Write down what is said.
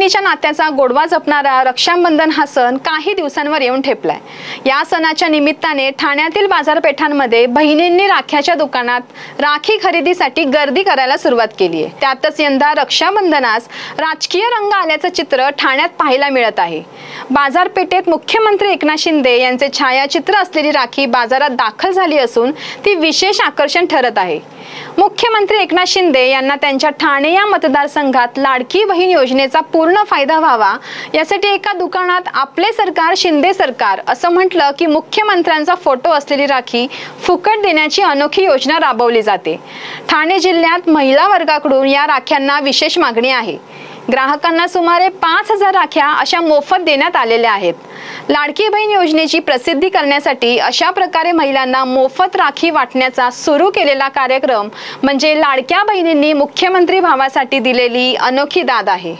बहिणीच्या नात्याचा गोडवा जपणारा रक्षाबंधन हा सण काही दिवसांवर येऊन ठेपलाय। या सणाच्या निमित्ताने ठाण्यातील बाजारपेठांमध्ये बहिणींनी राख्याच्या दुकानात राखी खरेदीसाठी गर्दी करायला सुरुवात केली आहे। त्यातच यंदा रक्षाबंधनास राजकीय रंग आल्याचं चित्र ठाण्यात पाहायला मिळत आहे। बाजारपेठेत मुख्यमंत्री एकनाथ शिंदे यांचे छायाचित्र असलेली राखी बाजारात दाखल झाली असून ती विशेष आकर्षण ठरत आहे। मुख्यमंत्री एकनाथ शिंदे यांना त्यांच्या ठाणे या मतदारसंघात लाडकी बहीण योजनेचा पूर्ण फायदा व्हावा यासाठी एका दुकानात आपले सरकार शिंदे सरकार असं म्हटलं की मुख्यमंत्र्यांचा फोटो असलेली राखी फुकट देण्याची अनोखी योजना राबवली जाते। ठाणे जिल्ह्यात महिला वर्गाकडून या राख्यांना विशेष मागणी आहे। ग्राहकांना सुमारे 5000 राख्या अशा मोफत देण्यात आलेल्या आहेत। लाडकी बहीण योजनेची प्रसिद्धी करण्यासाठी अशा प्रकारे महिलांना मोफत राखी वाटण्याचा सुरू केलेला कार्यक्रम म्हणजे लाडक्या बहिणींनी मुख्यमंत्री भावासाठी दिलेली अनोखी दाद आहे।